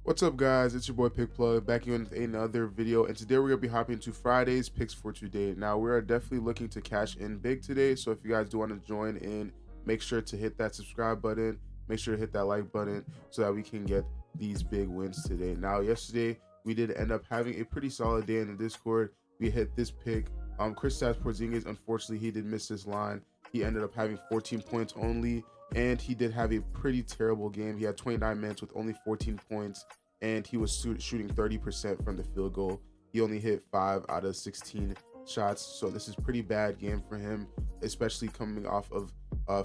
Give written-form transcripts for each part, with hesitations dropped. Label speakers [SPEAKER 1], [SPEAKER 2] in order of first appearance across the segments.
[SPEAKER 1] What's up, guys? It's your boy Pick Plug back in with another video, and today we're gonna be hopping into Friday's picks for today. Now we are definitely looking to cash in big today, so if you guys do want to join in, make sure to hit that subscribe button, make sure to hit that like button, so that we can get these big wins today. Now, yesterday we did end up having a pretty solid day in the Discord. We hit this pick. Kristaps Porzingis, unfortunately, he did miss this line. He ended up having 14 points only, and he did have a pretty terrible game. He had 29 minutes with only 14 points, and he was shooting 30% from the field goal. He only hit 5 out of 16 shots, so this is pretty bad game for him, especially coming off of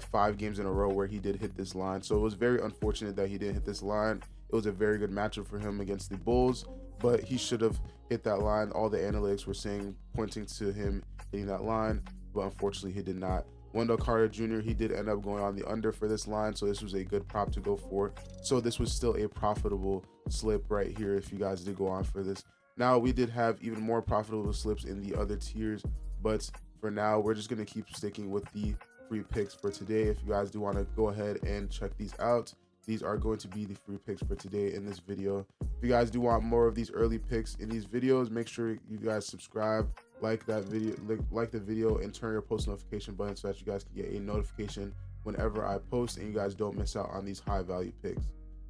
[SPEAKER 1] 5 games in a row where he did hit this line. So it was very unfortunate that he didn't hit this line. It was a very good matchup for him against the Bulls, but he should have hit that line. All the analytics were saying, pointing to him hitting that line, but unfortunately he did not. Wendell Carter Jr., he did end up going on the under for this line, so this was a good prop to go for. So this was still a profitable slip right here if you guys did go on for this. Now, we did have even more profitable slips in the other tiers, but for now, we're just going to keep sticking with the free picks for today. If you guys do want to go ahead and check these out, these are going to be the free picks for today in this video. If you guys do want more of these early picks in these videos, make sure you guys subscribe, like that video, like the video, and turn your post notification button so that you guys can get a notification whenever I post and you guys don't miss out on these high value picks.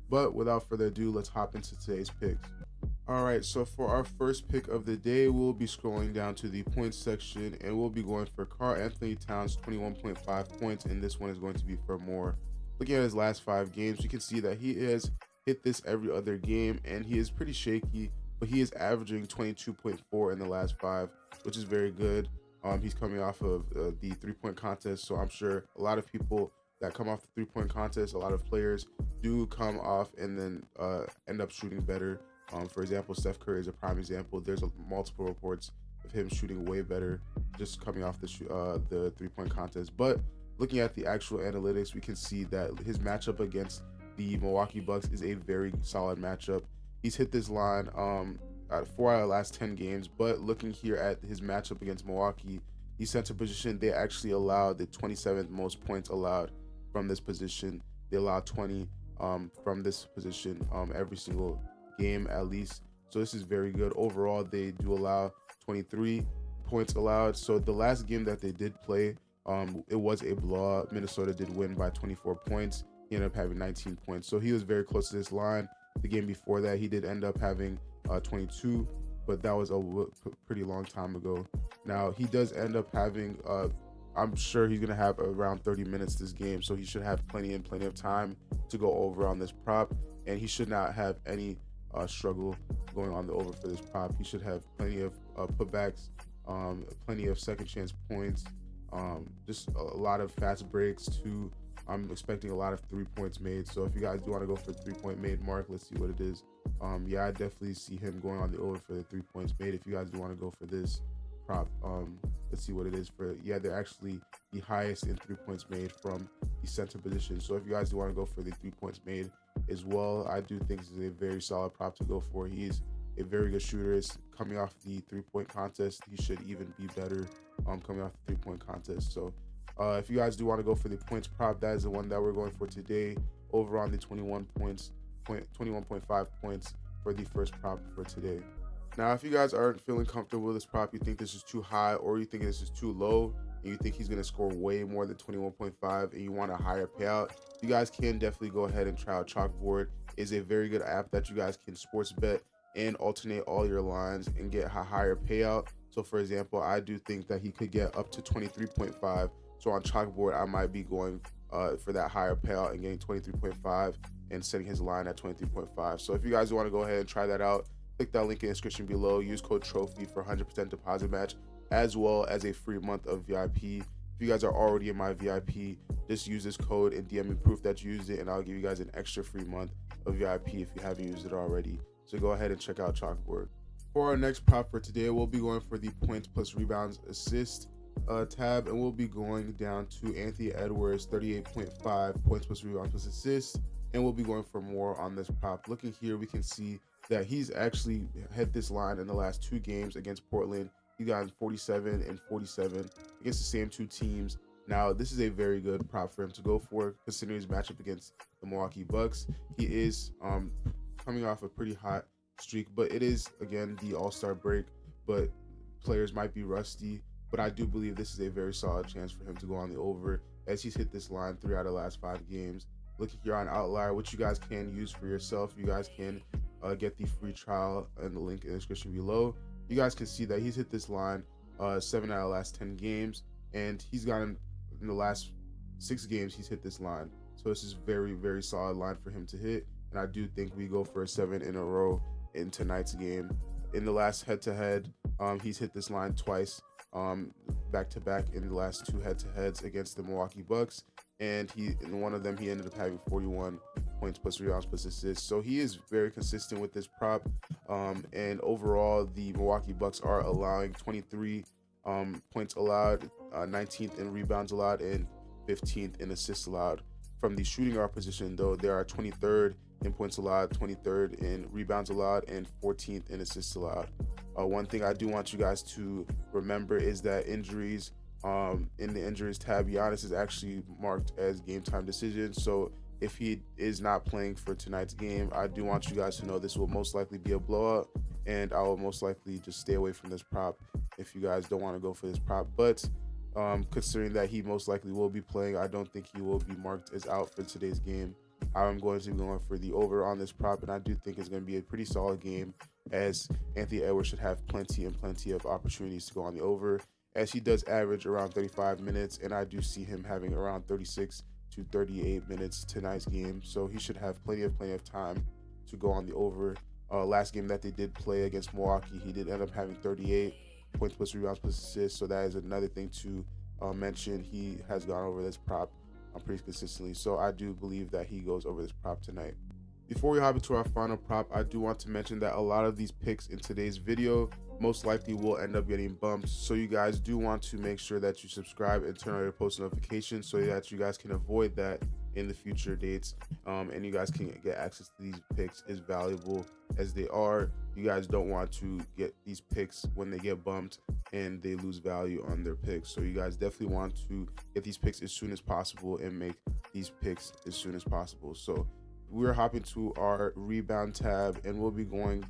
[SPEAKER 1] But without further ado, let's hop into today's picks. All right, so for our first pick of the day, we'll be scrolling down to the points section and we'll be going for Karl Anthony Towns, 21.5 points, and this one is going to be for more. Looking at his last 5 games, you can see that he has hit this every other game, and he is pretty shaky, but he is averaging 22.4 in the last 5, which is very good. He's coming off of the 3-point contest, so I'm sure a lot of people that come off the 3-point contest, a lot of players do come off and then end up shooting better. For example, Steph Curry is a prime example. There's multiple reports of him shooting way better just coming off the 3-point contest. But looking at the actual analytics, we can see that his matchup against the Milwaukee Bucks is a very solid matchup. He's hit this line at 4 out of the last 10 games, but looking here at his matchup against Milwaukee, the center position, they actually allowed the 27th most points allowed from this position. They allowed 20 from this position every single game at least. So this is very good. Overall, they do allow 23 points allowed. So the last game that they did play, it was a blowout. Minnesota did win by 24 points. He ended up having 19 points. So he was very close to this line. The game before that, he did end up having 22, but that was a pretty long time ago. Now, he does end up having, I'm sure he's going to have around 30 minutes this game, so he should have plenty of time to go over on this prop, and he should not have any struggle going on the over for this prop. He should have plenty of putbacks, plenty of second chance points, just a lot of fast breaks too. I'm expecting a lot of 3 points made. So if you guys do want to go for 3-point made mark, let's see what it is. Yeah, I definitely see him going on the over for the 3 points made. If you guys do want to go for this prop, let's see what it is for. Yeah, they're actually the highest in 3 points made from the center position. So if you guys do want to go for the 3 points made as well, I do think this is a very solid prop to go for. He's a very good shooter. It's coming off the 3-point contest. He should even be better coming off the 3-point contest. So if you guys do want to go for the points prop, that is the one that we're going for today, over on the 21.5 points for the first prop for today. Now, if you guys aren't feeling comfortable with this prop, you think this is too high or you think this is too low, and you think he's going to score way more than 21.5 and you want a higher payout, you guys can definitely go ahead and try out Chalkboard. It's a very good app that you guys can sports bet and alternate all your lines and get a higher payout. So for example, I do think that he could get up to 23.5. So on Chalkboard, I might be going for that higher payout and getting 23.5 and setting his line at 23.5. So if you guys want to go ahead and try that out, click that link in the description below. Use code TROPHY for 100% deposit match, as well as a free month of VIP. If you guys are already in my VIP, just use this code and DM me proof that you used it, and I'll give you guys an extra free month of VIP if you haven't used it already. So go ahead and check out Chalkboard. For our next prop for today, we'll be going for the points plus rebounds assist tab, and we'll be going down to Anthony Edwards, 38.5 points plus rebounds plus assists, and we'll be going for more on this prop. Looking here, we can see that he's actually hit this line in the last 2 games against Portland. He got 47 and 47 against the same 2 teams. Now, this is a very good prop for him to go for, considering his matchup against the Milwaukee Bucks. He is coming off a pretty hot streak, but it is again the All-Star break, but players might be rusty. But I do believe this is a very solid chance for him to go on the over, as he's hit this line 3 out of the last 5 games. Looking here on Outlier, which you guys can use for yourself. You guys can get the free trial and the link in the description below. You guys can see that he's hit this line 7 out of the last 10 games, and he's gotten in the last 6 games he's hit this line. So this is very, very solid line for him to hit, and I do think we go for a 7 in a row in tonight's game. In the last head-to-head, he's hit this line twice, back-to-back in the last 2 head-to-heads against the Milwaukee Bucks, and in one of them he ended up having 41 points plus rebounds plus assists. So he is very consistent with this prop, and overall the Milwaukee Bucks are allowing 23 points allowed, 19th in rebounds allowed, and 15th in assists allowed. From the shooting guard position, though, they are 23rd in points allowed, 23rd in rebounds allowed, and 14th in assists allowed. One thing I do want you guys to remember is that injuries, in the injuries tab, Giannis is actually marked as game time decision. So if he is not playing for tonight's game, I do want you guys to know this will most likely be a blowout, and I will most likely just stay away from this prop if you guys don't want to go for this prop. But considering that he most likely will be playing, I don't think he will be marked as out for today's game. I'm going to be going for the over on this prop, and I do think it's going to be a pretty solid game, as Anthony Edwards should have plenty of opportunities to go on the over, as he does average around 35 minutes, and I do see him having around 36 to 38 minutes tonight's game. So he should have plenty of time to go on the over. Last game that they did play against Milwaukee, he did end up having 38 points plus rebounds plus assists, so that is another thing to mention. He has gone over this prop pretty consistently, so I do believe that he goes over this prop tonight. Before we hop into our final prop, I do want to mention that a lot of these picks in today's video most likely will end up getting bumped, so you guys do want to make sure that you subscribe and turn on your post notifications so that you guys can avoid that in the future dates, and you guys can get access to these picks, as valuable as they are. You guys don't want to get these picks when they get bumped and they lose value on their picks. So you guys definitely want to get these picks as soon as possible and make these picks as soon as possible. So we're hopping to our rebound tab, and we'll be going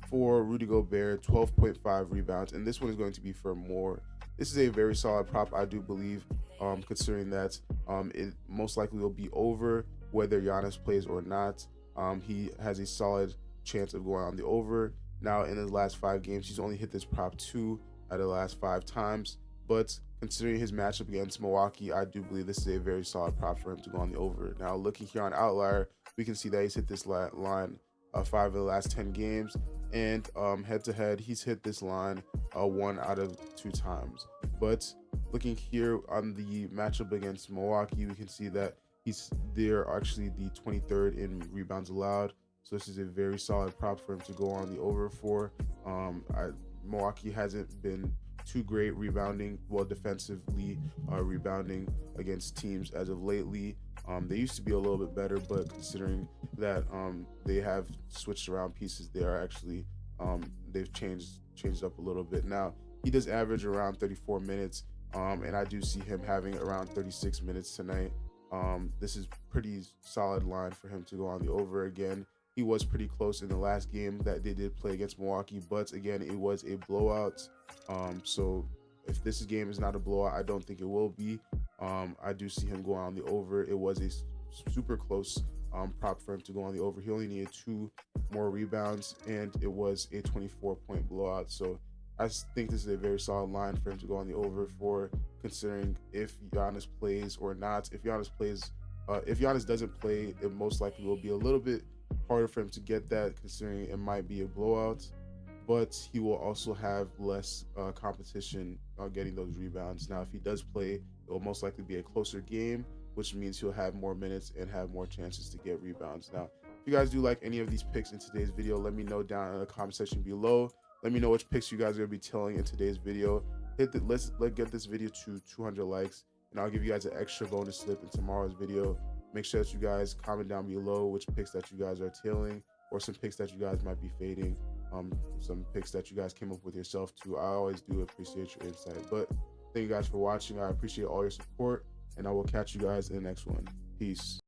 [SPEAKER 1] for Rudy Gobert, 12.5 rebounds, and this one is going to be for more. This is a very solid prop, I do believe, considering that it most likely will be over whether Giannis plays or not. He has a solid chance of going on the over. Now, in his last 5 games, he's only hit this prop 2 out of the last 5 times, but considering his matchup against Milwaukee, I do believe this is a very solid prop for him to go on the over. Now, looking here on Outlier, we can see that he's hit this line 5 of the last 10 games, and head-to-head, he's hit this line 1 out of 2 times. But looking here on the matchup against Milwaukee, we can see that they're actually the 23rd in rebounds allowed. So this is a very solid prop for him to go on the over for. Milwaukee hasn't been too great rebounding, defensively rebounding against teams as of lately. They used to be a little bit better, but considering that they have switched around pieces, they are actually they've changed up a little bit. Now, he does average around 34 minutes, and I do see him having around 36 minutes tonight. This is pretty solid line for him to go on the over. Again, he was pretty close in the last game that they did play against Milwaukee, but again, it was a blowout. So if this game is not a blowout, I don't think it will be. I do see him going on the over. It was a super close prop for him to go on the over. He only needed 2 more rebounds, and it was a 24-point blowout. So I think this is a very solid line for him to go on the over for, considering if Giannis plays or not. If Giannis doesn't play, it most likely will be a little bit harder for him to get that, considering it might be a blowout, but he will also have less competition getting those rebounds. Now, if he does play, it will most likely be a closer game, which means he'll have more minutes and have more chances to get rebounds. Now, if you guys do like any of these picks in today's video, let me know down in the comment section below. Let me know which picks you guys are going to be telling in today's video. Let's get this video to 200 likes, and I'll give you guys an extra bonus slip in tomorrow's video. Make sure that you guys comment down below which picks that you guys are tailing, or some picks that you guys might be fading, some picks that you guys came up with yourself too. I always do appreciate your insight. But thank you guys for watching. I appreciate all your support, and I will catch you guys in the next one. Peace.